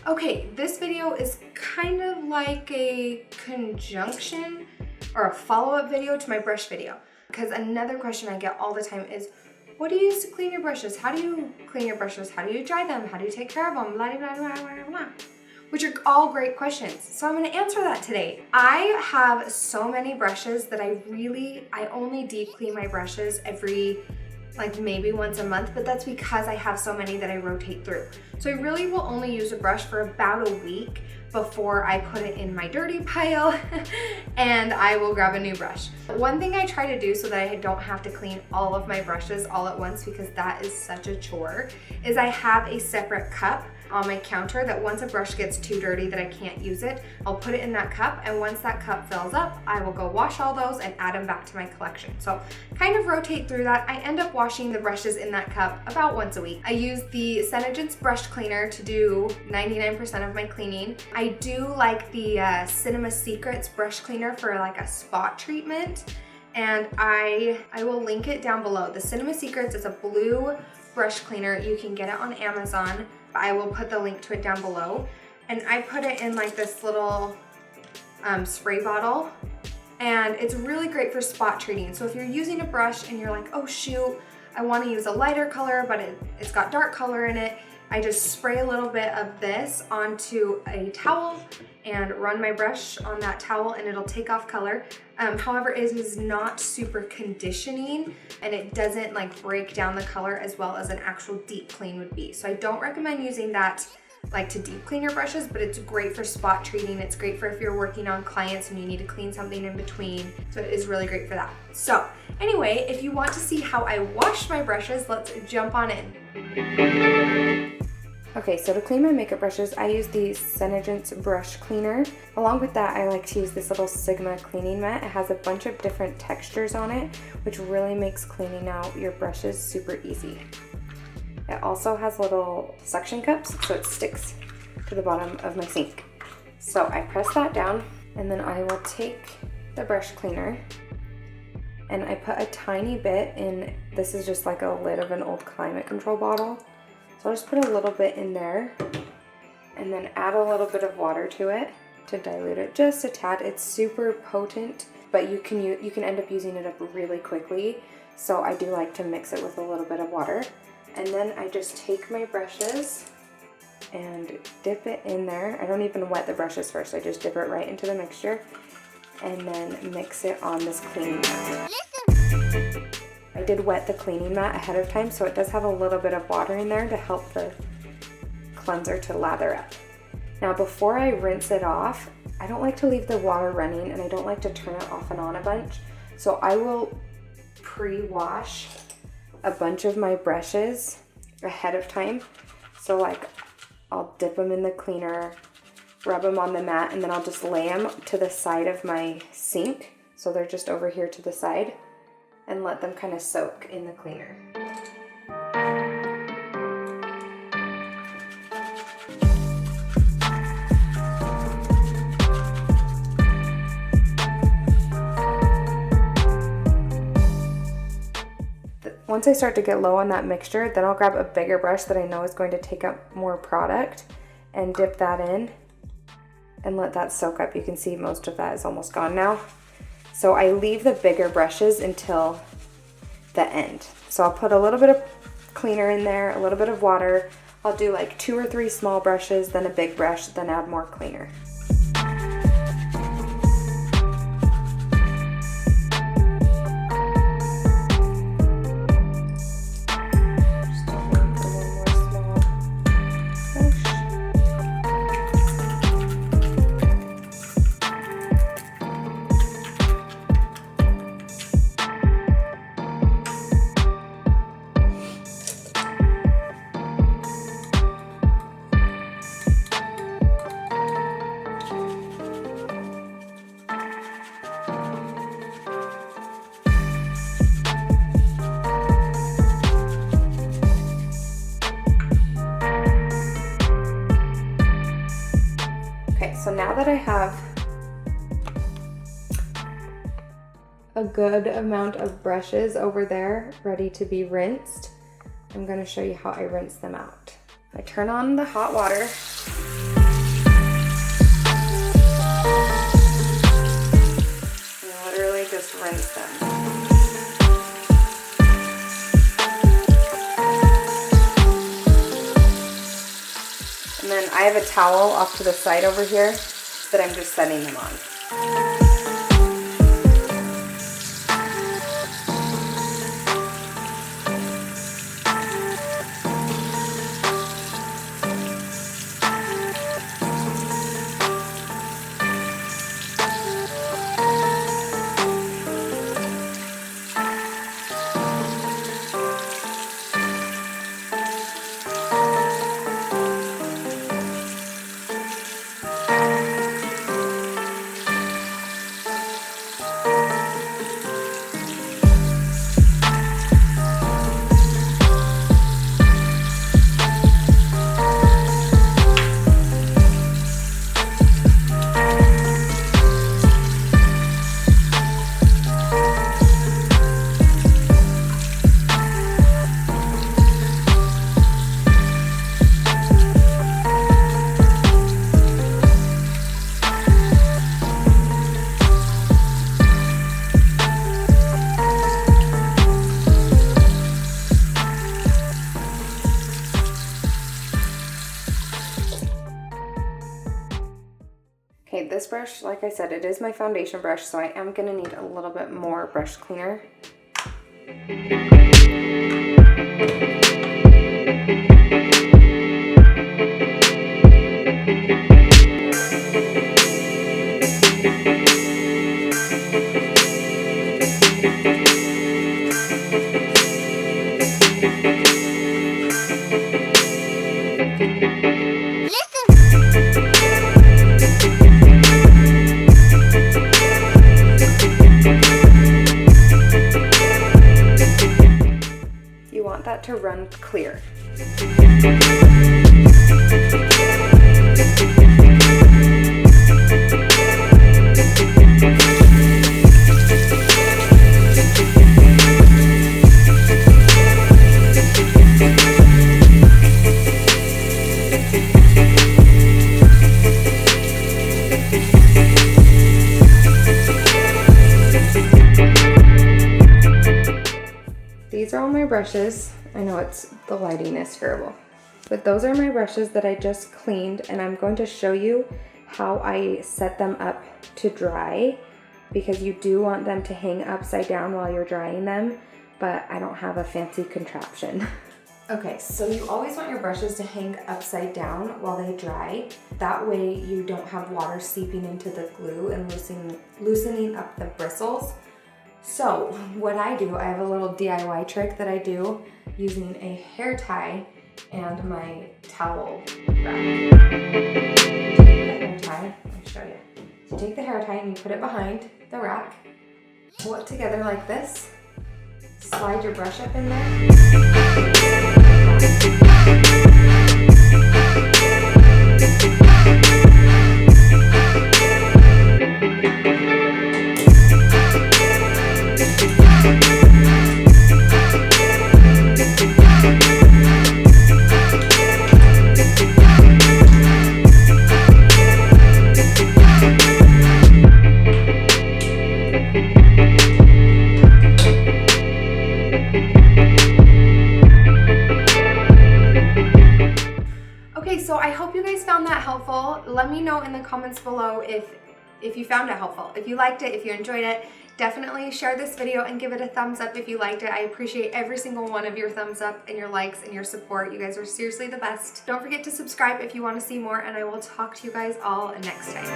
Okay, this video is kind of like a conjunction or a follow-up video to my brush video, because another question I get all the time is, what do you use to clean your brushes? How do you clean your brushes? How do you dry them? How do you take care of them? Blah, blah, blah, blah, blah. Which are all great questions. So I'm gonna answer that today. I have so many brushes that I only deep clean my brushes every, like maybe once a month, but that's because I have so many that I rotate through. So I really will only use a brush for about a week before I put it in my dirty pile and I will grab a new brush. One thing I try to do so that I don't have to clean all of my brushes all at once, because that is such a chore, is I have a separate cup on my counter that once a brush gets too dirty that I can't use it, I'll put it in that cup, and once that cup fills up, I will go wash all those and add them back to my collection. So kind of rotate through that. I end up washing the brushes in that cup about once a week. I use the Senegence brush cleaner to do 99% of my cleaning. I do like the Cinema Secrets brush cleaner for like a spot treatment, and I will link it down below. The Cinema Secrets is a blue brush cleaner. You can get it on Amazon. I will put the link to it down below. And I put it in like this little spray bottle, and it's really great for spot treating. So if you're using a brush and you're like, oh shoot, I want to use a lighter color, but it's got dark color in it, I just spray a little bit of this onto a towel and run my brush on that towel, and it'll take off color. However, it is not super conditioning, and it doesn't like break down the color as well as an actual deep clean would be. So I don't recommend using that like to deep clean your brushes, but it's great for spot treating. It's great for if you're working on clients and you need to clean something in between. So it is really great for that. So anyway, if you want to see how I wash my brushes, let's jump on in. Okay, so to clean my makeup brushes, I use the Senegence brush cleaner. Along with that, I like to use this little Sigma cleaning mat. It has a bunch of different textures on it, which really makes cleaning out your brushes super easy. It also has little suction cups, so it sticks to the bottom of my sink. So I press that down, and then I will take the brush cleaner, and I put a tiny bit in, this is just like a lid of an old climate control bottle. So I'll just put a little bit in there and then add a little bit of water to it to dilute it just a tad. It's super potent, but you can end up using it up really quickly. So I do like to mix it with a little bit of water. And then I just take my brushes and dip it in there. I don't even wet the brushes first. I just dip it right into the mixture and then mix it on this cleaning mat. I did wet the cleaning mat ahead of time, so it does have a little bit of water in there to help the cleanser to lather up. Now before I rinse it off, I don't like to leave the water running, and I don't like to turn it off and on a bunch. So I will pre-wash a bunch of my brushes ahead of time. So like I'll dip them in the cleaner, rub them on the mat, and then I'll just lay them to the side of my sink. So they're just over here to the side, and let them kind of soak in the cleaner. Once I start to get low on that mixture, then I'll grab a bigger brush that I know is going to take up more product and dip that in and let that soak up. You can see most of that is almost gone now. So I leave the bigger brushes until the end. So I'll put a little bit of cleaner in there, a little bit of water. I'll do like 2 or 3 small brushes, then a big brush, then add more cleaner. So now that I have a good amount of brushes over there ready to be rinsed, I'm gonna show you how I rinse them out. I turn on the hot water. And literally just rinse them. And then I have a towel off to the side over here that I'm just setting them on. Okay, this brush, like I said, it is my foundation brush, so I am gonna need a little bit more brush cleaner. You want that to run clear. These are all my brushes. I know the lighting is terrible, but those are my brushes that I just cleaned, and I'm going to show you how I set them up to dry, because you do want them to hang upside down while you're drying them, but I don't have a fancy contraption. Okay, so you always want your brushes to hang upside down while they dry. That way you don't have water seeping into the glue and loosening up the bristles. So what I do, I have a little DIY trick that I do using a hair tie and my towel rack. Take the hair tie, let me show you. So you take the hair tie and you put it behind the rack, pull it together like this, slide your brush up in there. So I hope you guys found that helpful. Let me know in the comments below if you found it helpful. If you liked it, if you enjoyed it, definitely share this video and give it a thumbs up if you liked it. I appreciate every single one of your thumbs up and your likes and your support. You guys are seriously the best. Don't forget to subscribe if you want to see more, and I will talk to you guys all next time.